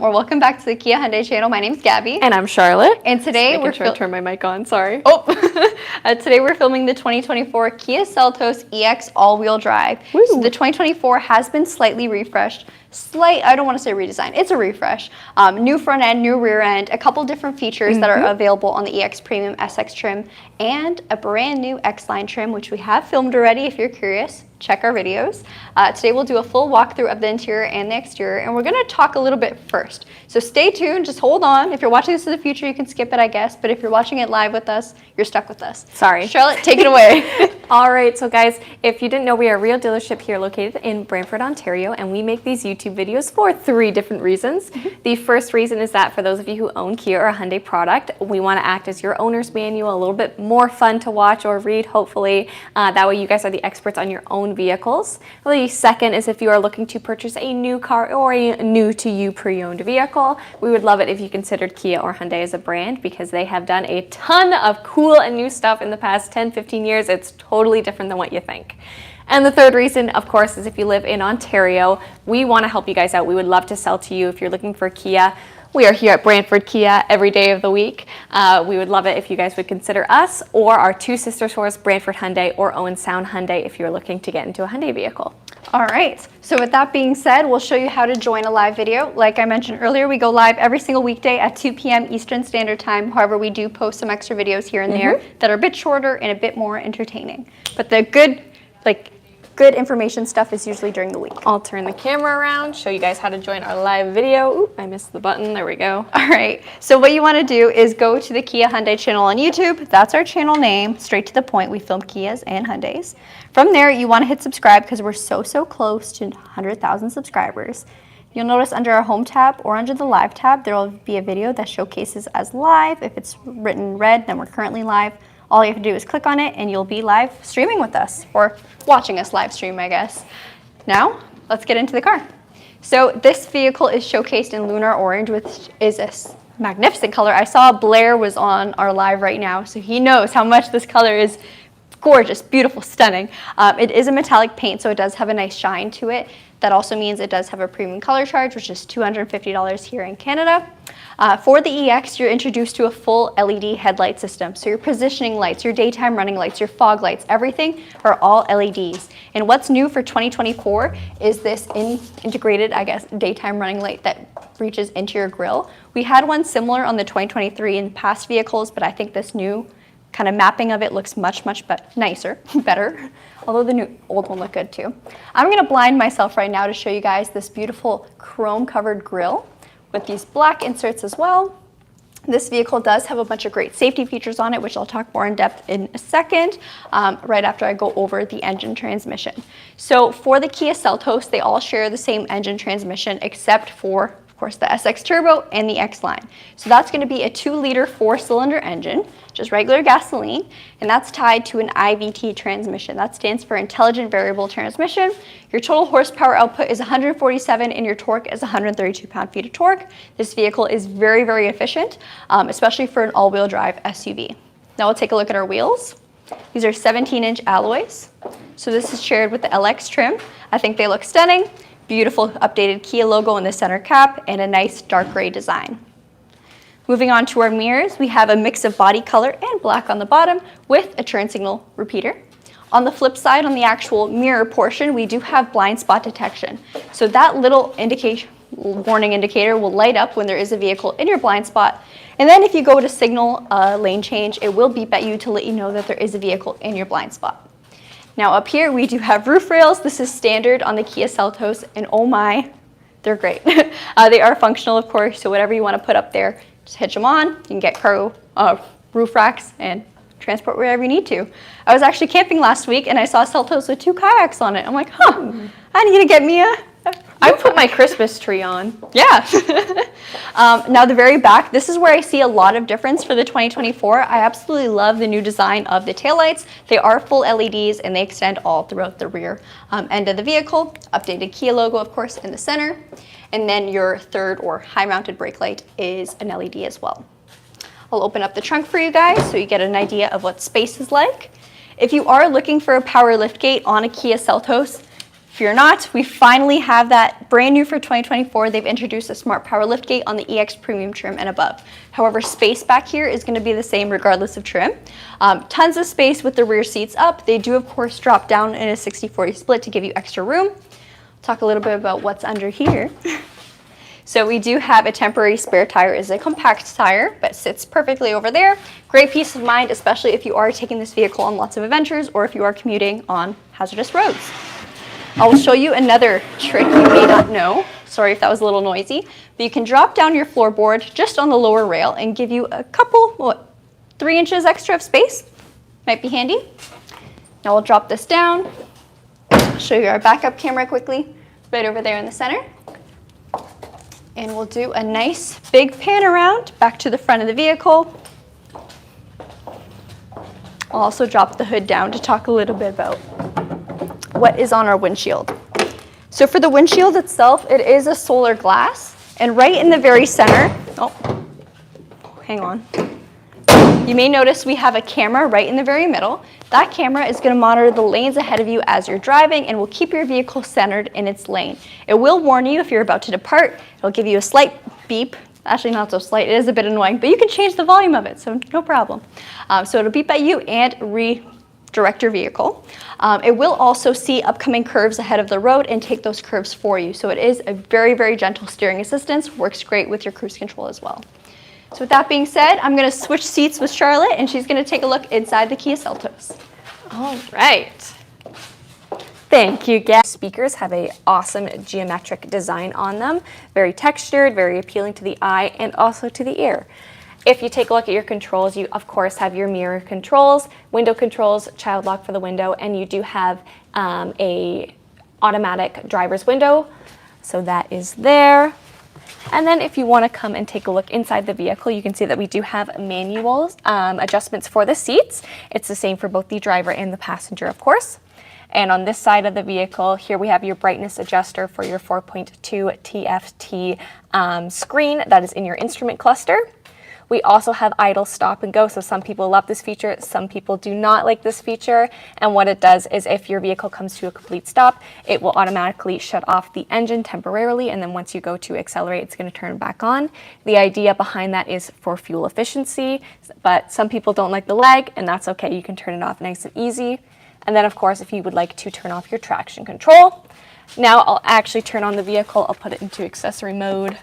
Or welcome back to the Kia Hyundai channel. My name's Gabby. And I'm Charlotte. And today we're turn my mic on, sorry. Oh, today we're filming the 2024 Kia Seltos EX all-wheel drive. So the 2024 has been slightly refreshed. I don't want to say redesign, it's a refresh. New front end, new rear end, a couple different features that are available on the EX Premium SX trim, and a brand new X-Line trim, which we have filmed already if you're curious. Check our videos. Today we'll do a full walkthrough of the interior and the exterior, and we're going to talk a little bit first. So stay tuned, just hold on. If you're watching this in the future, you can skip it, I guess, but if you're watching it live with us, you're stuck with us. Sorry. Charlotte, take it away. All right, so guys, if you didn't know, we are a real dealership here located in Brantford, Ontario, and we make these YouTube videos for 3 different reasons. The first reason is that for those of you who own Kia or a Hyundai product, we want to act as your owner's manual, a little bit more fun to watch or read, hopefully. That way you guys are the experts on your own vehicles. The second is if you are looking to purchase a new car or a new to you pre-owned vehicle, we would love it if you considered Kia or Hyundai as a brand, because they have done a ton of cool and new stuff in the past 10-15 years. It's totally different than what you think. And the third reason, of course, is if you live in Ontario, we want to help you guys out. We would love to sell to you if you're looking for Kia. We are here at Brantford Kia every day of the week. We would love it if you guys would consider us or our 2 sister stores, Brantford Hyundai or Owen Sound Hyundai, if you're looking to get into a Hyundai vehicle. All right, so with that being said, we'll show you how to join a live video. Like I mentioned earlier, we go live every single weekday at 2 p.m. Eastern Standard Time. However, we do post some extra videos here and there that are a bit shorter and a bit more entertaining. But the good information stuff is usually during the week. I'll turn the camera around, show you guys how to join our live video. Oop, I missed the button, there we go. All right, so what you want to do is go to the Kia Hyundai channel on YouTube. That's our channel name, straight to the point. We film Kias and Hyundais. From there, you want to hit subscribe because we're so close to 100,000 subscribers. You'll notice under our home tab or under the live tab, there will be a video that showcases as live. If it's written red, then we're currently live. All you have to do is click on it and you'll be live streaming with us, or watching us live stream, I guess. Now, let's get into the car. So this vehicle is showcased in Lunar Orange, which is a magnificent color. I saw Blair was on our live right now, so he knows how much this color is gorgeous, beautiful, stunning. It is a metallic paint, so it does have a nice shine to it. That also means it does have a premium color charge, which is $250 here in Canada. For the EX, you're introduced to a full LED headlight system. So your positioning lights, your daytime running lights, your fog lights, everything are all LEDs. And what's new for 2024 is this integrated, I guess, daytime running light that reaches into your grille. We had one similar on the 2023 in past vehicles, but I think this new kind of mapping of it looks much nicer, better. Although the old one looked good too. I'm going to blind myself right now to show you guys this beautiful chrome covered grille with these black inserts as well. This vehicle does have a bunch of great safety features on it, which I'll talk more in depth in a second, right after I go over the engine transmission. So for the Kia Seltos, they all share the same engine transmission except for, of course, the SX Turbo and the X-Line. So that's going to be a 2-liter 4-cylinder engine, just regular gasoline, and that's tied to an IVT transmission. That stands for Intelligent Variable Transmission. Your total horsepower output is 147 and your torque is 132 pound-feet of torque. This vehicle is very efficient, especially for an all-wheel drive SUV. Now we'll take a look at our wheels. These are 17-inch alloys. So this is shared with the LX trim. I think they look stunning. Beautiful updated Kia logo in the center cap and a nice dark gray design. Moving on to our mirrors, we have a mix of body color and black on the bottom with a turn signal repeater. On the flip side, on the actual mirror portion, we do have blind spot detection. So that little warning indicator will light up when there is a vehicle in your blind spot. And then if you go to signal lane change, it will beep at you to let you know that there is a vehicle in your blind spot. Now up here, we do have roof rails. This is standard on the Kia Seltos, and oh my, they're great. They are functional, of course, so whatever you want to put up there, just hitch them on. You can get cargo roof racks and transport wherever you need to. I was actually camping last week and I saw Seltos with 2 kayaks on it. I'm like, I need to get me a... I put my Christmas tree on. Yeah. Now the very back, this is where I see a lot of difference for the 2024. I absolutely love the new design of the taillights. They are full LEDs and they extend all throughout the rear end of the vehicle. Updated Kia logo, of course, in the center. And then your third or high mounted brake light is an LED as well. I'll open up the trunk for you guys so you get an idea of what space is like. If you are looking for a power liftgate on a Kia Seltos, If you're not, we finally have that brand new for 2024. They've introduced a smart power liftgate on the EX Premium trim and above. However, space back here is going to be the same regardless of trim. Tons of space with the rear seats up. They do, of course, drop down in a 60-40 split to give you extra room. Talk a little bit about what's under here. So we do have a temporary spare tire. It's a compact tire, but sits perfectly over there. Great peace of mind, especially if you are taking this vehicle on lots of adventures or if you are commuting on hazardous roads. I'll show you another trick you may not know. Sorry if that was a little noisy, but you can drop down your floorboard just on the lower rail and give you a couple, 3 inches extra of space. Might be handy. Now we'll drop this down. I'll show you our backup camera quickly, right over there in the center. And we'll do a nice big pan around back to the front of the vehicle. I'll also drop the hood down to talk a little bit about what is on our windshield. So for the windshield itself, it is a solar glass, and right in the very center, hang on. You may notice we have a camera right in the very middle. That camera is going to monitor the lanes ahead of you as you're driving and will keep your vehicle centered in its lane. It will warn you if you're about to depart. It'll give you a slight beep. Actually, not so slight. It is a bit annoying, but you can change the volume of it, so no problem. So it'll beep at you and redirect your vehicle. It will also see upcoming curves ahead of the road and take those curves for you. So it is a very, very gentle steering assistance. Works great with your cruise control as well. So with that being said, I'm going to switch seats with Charlotte, and she's going to take a look inside the Kia Seltos. All right. Thank you, Gabi. Speakers have an awesome geometric design on them. Very textured, very appealing to the eye and also to the ear. If you take a look at your controls, you of course have your mirror controls, window controls, child lock for the window, and you do have a automatic driver's window. So that is there. And then if you want to come and take a look inside the vehicle, you can see that we do have manual adjustments for the seats. It's the same for both the driver and the passenger, of course. And on this side of the vehicle, here we have your brightness adjuster for your 4.2 TFT screen that is in your instrument cluster. We also have idle, stop, and go. So some people love this feature, some people do not like this feature. And what it does is if your vehicle comes to a complete stop, it will automatically shut off the engine temporarily. And then once you go to accelerate, it's going to turn back on. The idea behind that is for fuel efficiency, but some people don't like the lag, and that's okay. You can turn it off nice and easy. And then of course, if you would like to turn off your traction control. Now I'll actually turn on the vehicle. I'll put it into accessory mode.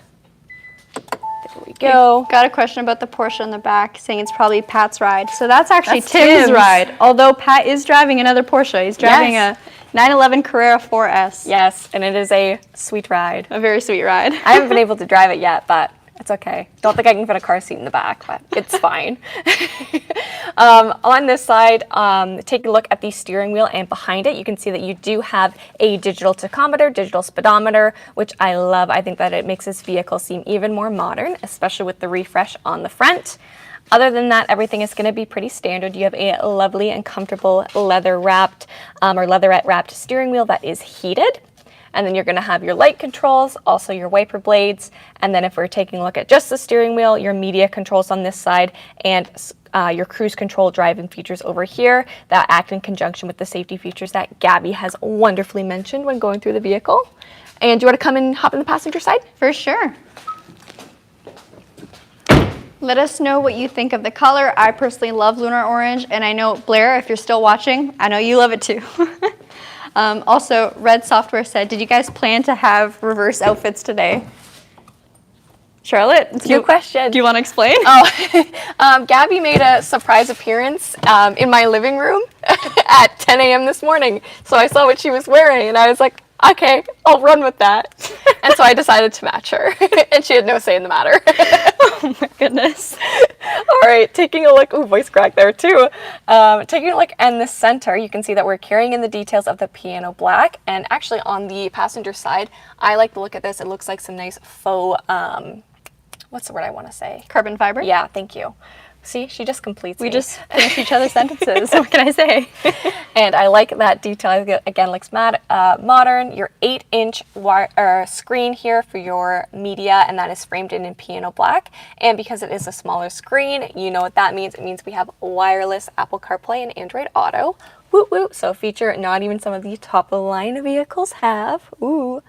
There we go. Got a question about the Porsche in the back, saying it's probably Pat's ride. So that's actually Tim's ride. Although Pat is driving another Porsche. He's driving a 911 Carrera 4S. Yes, and it is a sweet ride. A very sweet ride. I haven't been able to drive it yet, but it's okay. Don't think I can fit a car seat in the back, but it's fine. On this side, take a look at the steering wheel, and behind it, you can see that you do have a digital tachometer, digital speedometer, which I love. I think that it makes this vehicle seem even more modern, especially with the refresh on the front. Other than that, everything is going to be pretty standard. You have a lovely and comfortable leather-wrapped or leatherette-wrapped steering wheel that is heated. And then you're going to have your light controls, also your wiper blades. And then if we're taking a look at just the steering wheel, your media controls on this side and your cruise control driving features over here that act in conjunction with the safety features that Gabi has wonderfully mentioned when going through the vehicle. And do you want to come and hop in the passenger side? For sure. Let us know what you think of the color. I personally love Lunar Orange, and I know, Blair, if you're still watching, I know you love it too. Also, Red Software said, did you guys plan to have reverse outfits today? Charlotte? Good question. Do you want to explain? Gabi made a surprise appearance in my living room at 10 a.m. this morning. So I saw what she was wearing, and I was like, okay, I'll run with that. And so I decided to match her, and she had no say in the matter. Oh my goodness. All right, taking a look, ooh, voice crack there too. Taking a look in the center, you can see that we're carrying in the details of the piano black. And actually on the passenger side, I like the look at this. It looks like some nice faux, what's the word I want to say? Carbon fiber? Yeah, thank you. See, she just completes We me. just finish each other's sentences. What can I say? And I like that detail. Again, looks modern. Your 8-inch screen here for your media, and that is framed in piano black. And because it is a smaller screen, you know what that means. It means we have wireless Apple CarPlay and Android Auto. Woot woot. So a feature not even some of the top of the line vehicles have. Ooh.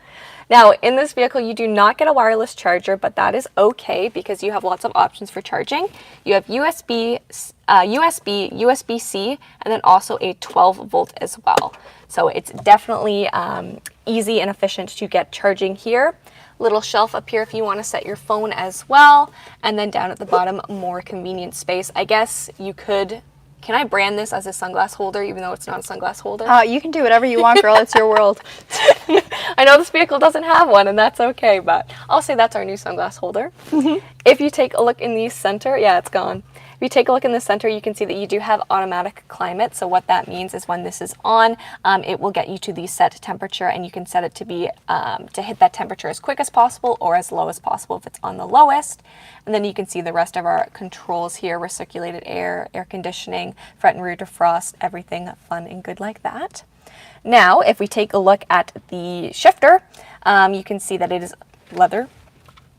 Now, in this vehicle, you do not get a wireless charger, but that is okay because you have lots of options for charging. You have USB, USB-C, and then also a 12 volt as well. So it's definitely easy and efficient to get charging here. Little shelf up here if you want to set your phone as well. And then down at the bottom, more convenient space. I guess you could... Can I brand this as a sunglass holder, even though it's not a sunglass holder? You can do whatever you want, girl. It's your world. I know this vehicle doesn't have one, and that's okay, but I'll say that's our new sunglass holder. If you take a look in the center, yeah, it's gone. If you take a look in the center, you can see that you do have automatic climate. So what that means is when this is on, it will get you to the set temperature, and you can set it to be to hit that temperature as quick as possible or as low as possible if it's on the lowest. And then you can see the rest of our controls here: recirculated air, air conditioning, front and rear defrost, everything fun and good like that. Now, if we take a look at the shifter, you can see that it is leather,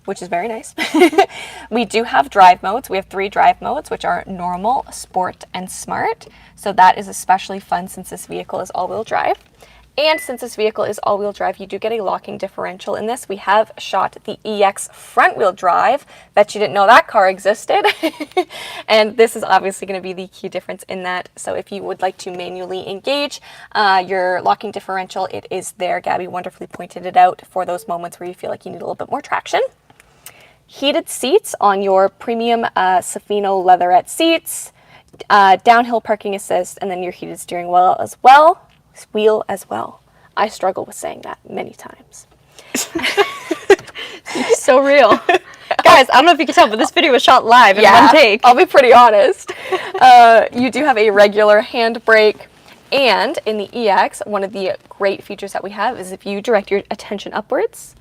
which is very nice. We do have drive modes. We have 3 drive modes, which are normal, sport, and smart. So that is especially fun since this vehicle is all-wheel drive. And since this vehicle is all-wheel drive, you do get a locking differential in this. We have shot the EX front-wheel drive. Bet you didn't know that car existed. And this is obviously going to be the key difference in that. So if you would like to manually engage your locking differential, it is there. Gabby wonderfully pointed it out for those moments where you feel like you need a little bit more traction. Heated seats on your premium Safino leatherette seats, downhill parking assist, and then your heated steering wheel as well. I struggle with saying that many times. So real. Guys, I don't know if you can tell, but this video was shot live in one take. I'll be pretty honest. You do have a regular handbrake. And in the EX, one of the great features that we have is if you direct your attention upwards,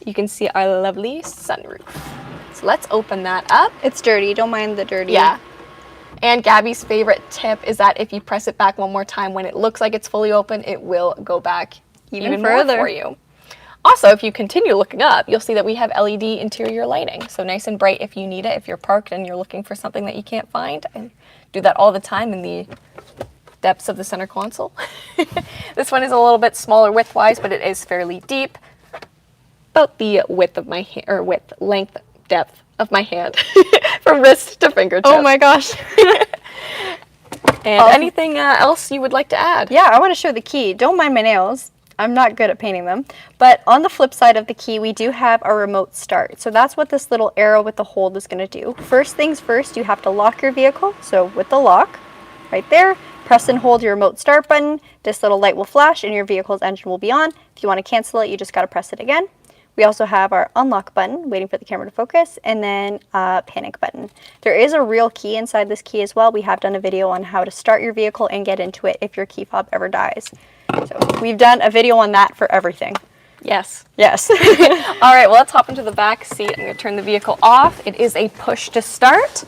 you can see our lovely sunroof. So let's open that up. It's dirty. Don't mind the dirty. Yeah. And Gabby's favorite tip is that if you press it back one more time when it looks like it's fully open, it will go back even further for you. Also, if you continue looking up, you'll see that we have LED interior lighting. So nice and bright if you need it, if you're parked and you're looking for something that you can't find. I do that all the time in the depths of the center console. This one is a little bit smaller width-wise, but it is fairly deep. About the width of my hand, or length, depth of my hand, from wrist to fingertip. Oh my gosh. And anything else you would like to add? Yeah, I want to show the key. Don't mind my nails. I'm not good at painting them. But on the flip side of the key, we do have a remote start. So that's what this little arrow with the hold is going to do. First things first, you have to lock your vehicle. So with the lock, right there, press and hold your remote start button. This little light will flash and your vehicle's engine will be on. If you want to cancel it, you just got to press it again. We also have our unlock button, waiting for the camera to focus, and then a panic button. There is a real key inside this key as well. We have done a video on how to start your vehicle and get into it if your key fob ever dies. So we've done a video on that for everything. Yes. Yes. All right, well, let's hop into the back seat. I'm going to turn the vehicle off. It is a push to start.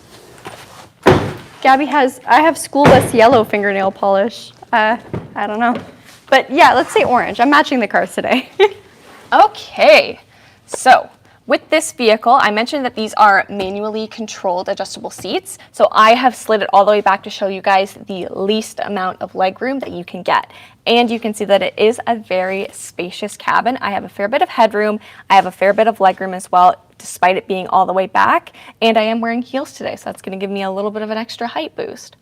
Gabby I have school bus yellow fingernail polish. I don't know. But yeah, let's say orange. I'm matching the cars today. Okay, so with this vehicle, I mentioned that these are manually controlled adjustable seats. So I have slid it all the way back to show you guys the least amount of legroom that you can get. And you can see that it is a very spacious cabin. I have a fair bit of headroom. I have a fair bit of legroom as well, despite it being all the way back. And I am wearing heels today, so that's going to give me a little bit of an extra height boost.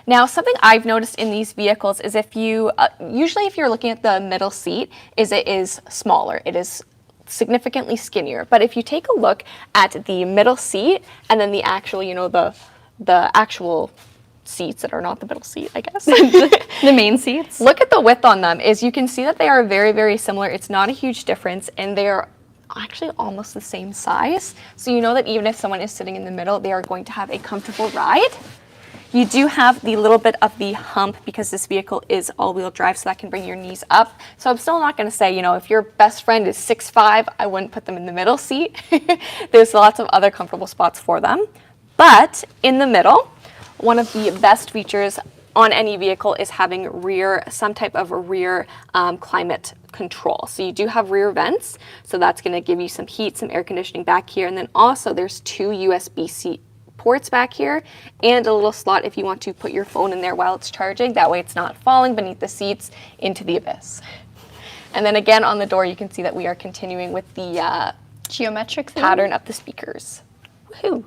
Now, something I've noticed in these vehicles is if you, usually if you're looking at the middle seat, it is smaller. It is significantly skinnier. But if you take a look at the middle seat and then the actual, you know, the actual seats that are not the middle seat, I guess. The main seats. Look at the width on them. You can see that they are very, very similar. It's not a huge difference, and they are actually almost the same size. So you know that even if someone is sitting in the middle, they are going to have a comfortable ride. You do have the little bit of the hump because this vehicle is all-wheel drive, so that can bring your knees up. So I'm still not going to say, you know, if your best friend is 6'5", I wouldn't put them in the middle seat. There's lots of other comfortable spots for them. But in the middle, one of the best features on any vehicle is having some type of rear climate control. So you do have rear vents, so that's going to give you some heat, some air conditioning back here. And then also there's 2 USB-C ports back here and a little slot if you want to put your phone in there while it's charging. That way it's not falling beneath the seats into the abyss. And then again on the door, you can see that we are continuing with the geometric pattern of the speakers. Woohoo!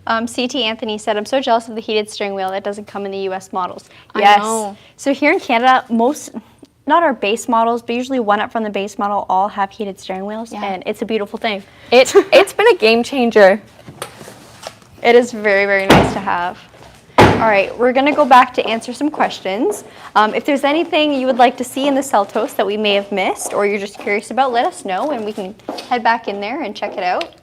CT Anthony said, I'm so jealous of the heated steering wheel that doesn't come in the US models. I Yes. know. So here in Canada, not our base models, but usually one up from the base model all have heated steering wheels, and it's a beautiful thing. It's been a game changer. It is very, very nice to have. All right, we're gonna go back to answer some questions. If there's anything you would like to see in the Seltos that we may have missed, or you're just curious about, let us know, and we can head back in there and check it out.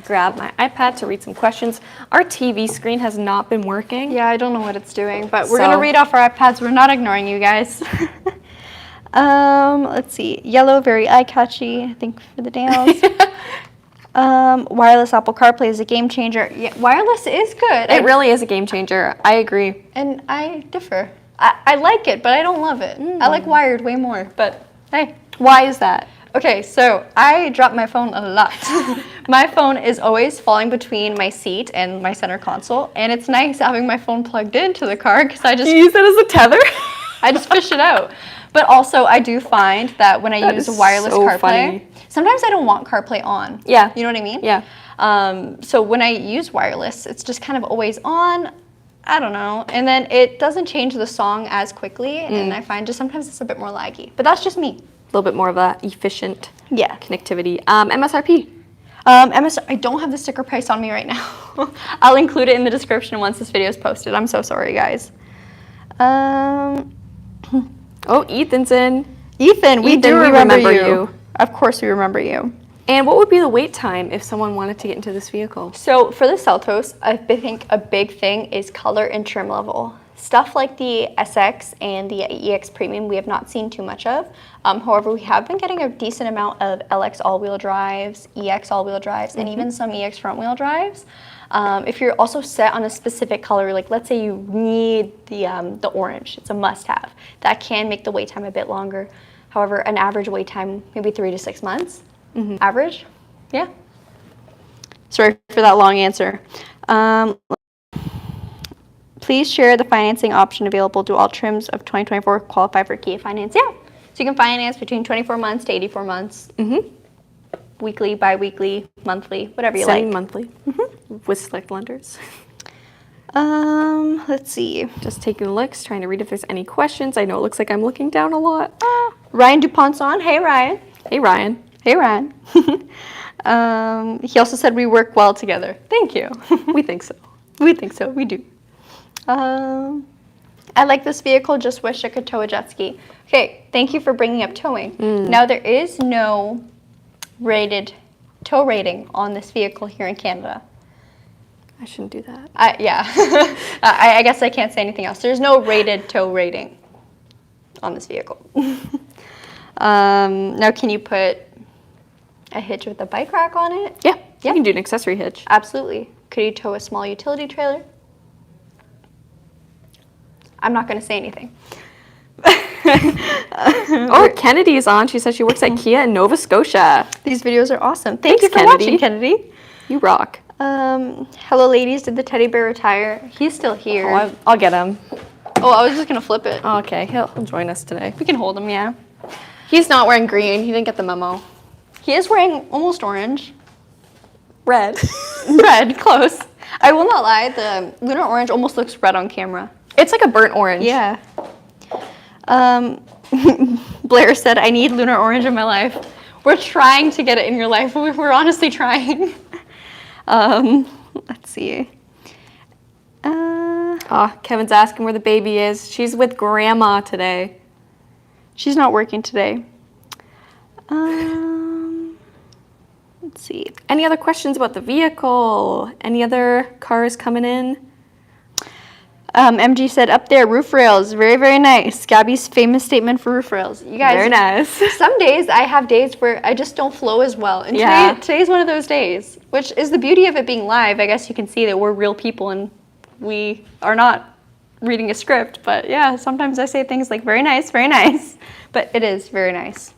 Grab my iPad to read some questions. Our TV screen has not been working. Yeah, I don't know what it's doing, but we're gonna read off our iPads. We're not ignoring you guys. Let's see. Yellow, very eye-catchy, I think, for the Dales. Wireless Apple CarPlay is a game changer. Yeah, wireless is good. It really is a game changer. I agree. And I differ. I like it, but I don't love it. I like wired way more, but hey. Why is that? Okay, so I drop my phone a lot. My phone is always falling between my seat and my center console, and it's nice having my phone plugged into the car because I just You use it as a tether? I just fish it out. But also, I do find that when I use a wireless CarPlay, funny. sometimes I don't want CarPlay on. Yeah. You know what I mean? Yeah. So when I use wireless, it's just kind of always on. I don't know. And then it doesn't change the song as quickly, and I find just sometimes it's a bit more laggy. But that's just me. A little bit more of a efficient Yeah. connectivity. MSRP. I don't have the sticker price on me right now. I'll include it in the description once this video is posted. I'm so sorry, guys. Oh, Ethan's in. Ethan, we do remember remember you. you. Of course we remember you. And what would be the wait time if someone wanted to get into this vehicle? So for the Seltos, I think a big thing is color and trim level. Stuff like the SX and the EX Premium we have not seen too much of. However, we have been getting a decent amount of LX all-wheel drives, EX all-wheel drives, and even some EX front-wheel drives. If you're also set on a specific color, like let's say you need the orange, it's a must-have. That can make the wait time a bit longer. However, an average wait time, maybe 3 to 6 months. Average, yeah. Sorry for that long answer. Please share the financing option available. Do all trims of 2024 qualify for Kia finance? Yeah. So you can finance between 24 months to 84 months. Weekly, bi-weekly, monthly, whatever you like. Monthly. With select lenders. Let's see. Just taking looks, trying to read if there's any questions. I know it looks like I'm looking down a lot. Ryan DuPont's on. Hey, Ryan. Hey, Ryan. Hey, Ryan. He also said we work well together. Thank you. We think so. We think so. We do. I like this vehicle, just wish I could tow a jet ski. Okay, thank you for bringing up towing. Now, there is no rated tow rating on this vehicle here in Canada. I shouldn't do that. Yeah, I guess I can't say anything else. There's no rated tow rating on this vehicle. Now, can you put a hitch with a bike rack on it? Yeah, you can do an accessory hitch. Absolutely. Could you tow a small utility trailer? I'm not going to say anything. Oh, Kennedy is on. She says she works at Kia in Nova Scotia. These videos are awesome. Thank you for Kennedy. watching, Kennedy. You rock. Hello, ladies. Did the teddy bear retire? He's still here. Oh, I'll get him. Oh, I was just going to flip it. Oh, okay, he'll join us today. We can hold him, yeah. He's not wearing green. He didn't get the memo. He is wearing almost orange. Red. Red, close. I will not lie, the Lunar Orange almost looks red on camera. It's like a burnt orange. Yeah. Blair said, I need Lunar Orange in my life. We're trying to get it in your life. We're honestly trying. Let's see. Kevin's asking where the baby is. She's with grandma today. She's not working today. Let's see. Any other questions about the vehicle? Any other cars coming in? MG said, up there, roof rails. Very, very nice. Gabby's famous statement for roof rails. You guys, very nice. Some days I have days where I just don't flow as well. And today's one of those days, which is the beauty of it being live. I guess you can see that we're real people and we are not reading a script. But yeah, sometimes I say things like very nice, very nice. But it is very nice.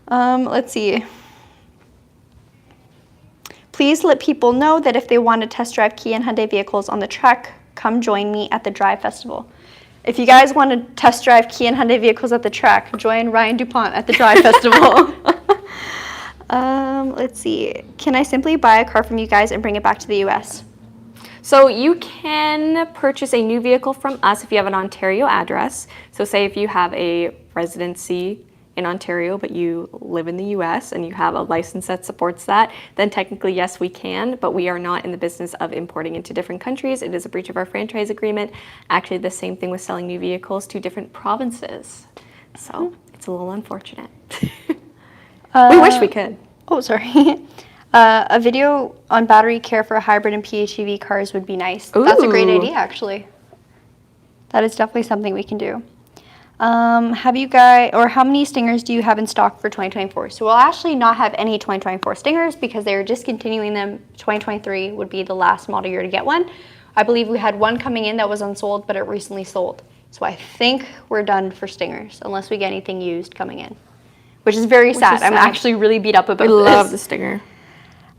Let's see. Please let people know that if they want to test drive Kia and Hyundai vehicles on the track, come join me at the Drive Festival. If you guys want to test drive Kia and Hyundai vehicles at the track, join Ryan DuPont at the Drive Festival. Let's see. Can I simply buy a car from you guys and bring it back to the US? So you can purchase a new vehicle from us if you have an Ontario address. So say if you have a residency in Ontario, but you live in the US and you have a license that supports that, then technically, yes, we can, but we are not in the business of importing into different countries. It is a breach of our franchise agreement. Actually, the same thing with selling new vehicles to different provinces. So it's a little unfortunate. We wish we could. Oh, sorry. A video on battery care for hybrid and PHEV cars would be nice. Ooh. That's a great idea, actually. That is definitely something we can do. Have you guys, or how many Stingers do you have in stock for 2024? So we'll actually not have any 2024 Stingers because they are discontinuing them. 2023 would be the last model year to get one. I believe we had one coming in that was unsold, but it recently sold. So I think we're done for Stingers unless we get anything used coming in, which is very sad. I'm actually really beat up about this. I love the Stinger.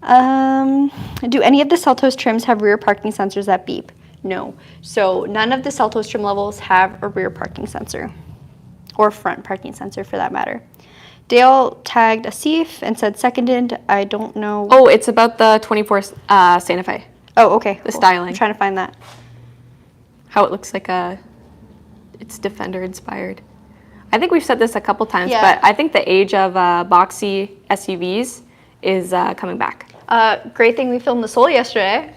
Do any of the Seltos trims have rear parking sensors that beep? No. So none of the Seltos trim levels have a rear parking sensor. Or front parking sensor for that matter. Dale tagged Asif and said seconded. I don't know. Oh, it's about the 24 Santa Fe. Oh, okay. The styling. I'm trying to find that. How it looks like it's Defender inspired. I think we've said this a couple times, Yeah. but I think the age of boxy SUVs is coming back. Great thing we filmed the Soul yesterday.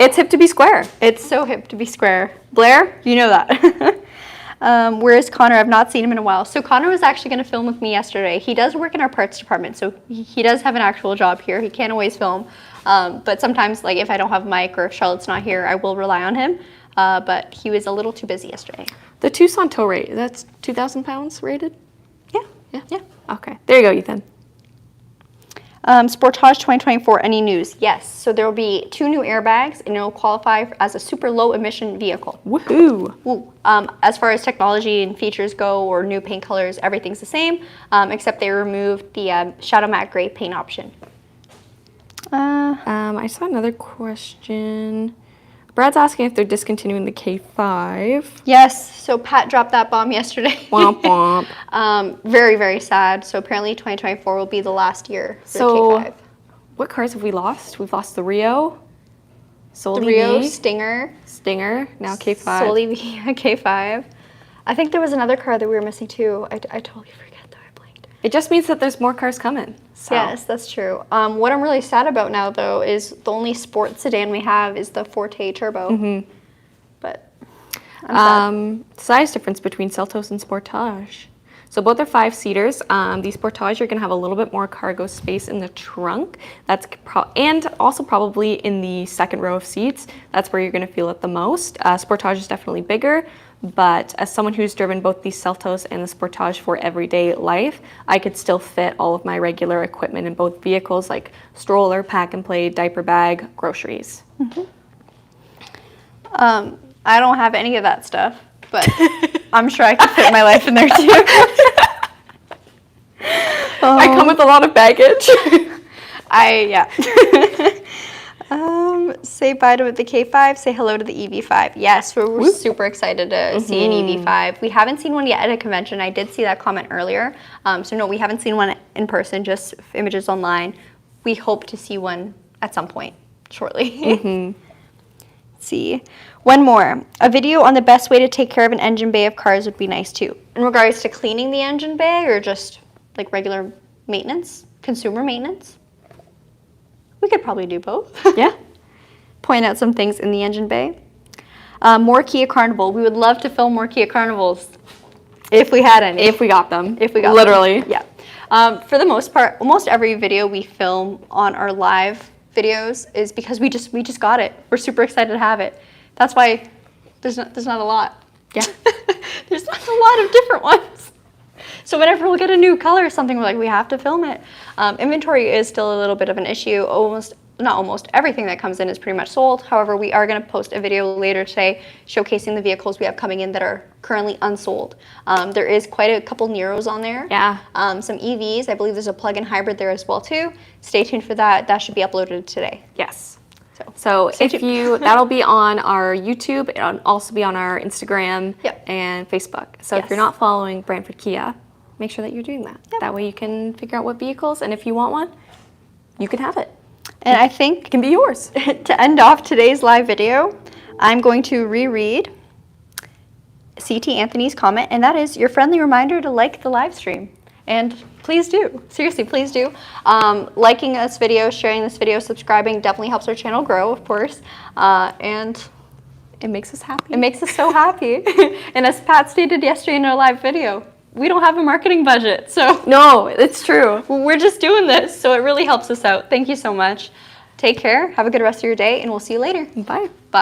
It's hip to be square. It's so hip to be square. Blair, you know that. Where's Connor? I've not seen him in a while. So Connor was actually going to film with me yesterday. He does work in our parts department, so he does have an actual job here. He can't always film. But sometimes, like if I don't have Mike or if Charlotte's not here, I will rely on him. But he was a little too busy yesterday. The Tucson tow rate, that's 2,000 pounds rated? Yeah. Okay, there you go, Ethan. Sportage 2024, any news? Yes. So there will be 2 new airbags and it will qualify as a super low emission vehicle. Woohoo! Ooh. As far as technology and features go or new paint colors, everything's the same, except they removed the Shadow Matte Gray paint option. I saw another question. Brad's asking if they're discontinuing the K5. Yes, so Pat dropped that bomb yesterday. Womp womp. Very, very sad. So apparently 2024 will be the last year for the K5. What cars have we lost? We've lost the Rio, Soul The Rio, EV, Stinger, now K5. Soul EV, K5. I think there was another car that we were missing too. I totally forget though, I blanked. It just means that there's more cars coming. So. Yes, that's true. What I'm really sad about now, though, is the only sports sedan we have is the Forte Turbo. Mm-hmm. But I'm sad. Size difference between Seltos and Sportage. So both are 5-seaters. The Sportage, you're going to have a little bit more cargo space in the trunk. And also probably in the second row of seats. That's where you're going to feel it the most. Sportage is definitely bigger. But as someone who's driven both the Seltos and the Sportage for everyday life, I could still fit all of my regular equipment in both vehicles, like stroller, pack and play, diaper bag, groceries. Mm-hmm. I don't have any of that stuff, but I'm sure I could fit my life in there too. I come with a lot of baggage. Yeah. Say bye to the K5, say hello to the EV5. Yes, we're super excited to see an EV5. We haven't seen one yet at a convention. I did see that comment earlier. So no, we haven't seen one in person, just images online. We hope to see one at some point shortly. Let's see. One more. A video on the best way to take care of an engine bay of cars would be nice too. In regards to cleaning the engine bay or just like regular maintenance, consumer maintenance? We could probably do both. Yeah. Point out some things in the engine bay. More Kia Carnival. We would love to film more Kia Carnivals if we had any. If we got them. If we got Literally. them. Yeah. For the most part, almost every video we film on our live videos is because we just got it. We're super excited to have it. That's why there's not a lot. Yeah. There's not a lot of different ones. So whenever we'll get a new color or something, we're like, we have to film it. Inventory is still a little bit of an issue. Almost not almost, everything that comes in is pretty much sold. However, we are going to post a video later today showcasing the vehicles we have coming in that are currently unsold. There is quite a couple Neros on there. Yeah. Some EVs. I believe there's a plug-in hybrid there as well too. Stay tuned for that. That should be uploaded today. Yes. So if you, that'll be on our YouTube, it'll also be on our Instagram and Facebook. So if you're not following Brantford Kia, make sure that you're doing that. That way you can figure out what vehicles, and if you want one, you can have it. And I think It can be yours. to end off today's live video, I'm going to reread CT Anthony's comment, and that is your friendly reminder to like the live stream. And please do. Seriously, please do. Liking this video, sharing this video, subscribing definitely helps our channel grow, of course. And It makes us happy. it makes us so happy. And as Pat stated yesterday in our live video, we don't have a marketing budget. So No, it's true. we're just doing this. So it really helps us out. Thank you so much. Take care. Have a good rest of your day, and we'll see you later. Bye. Bye.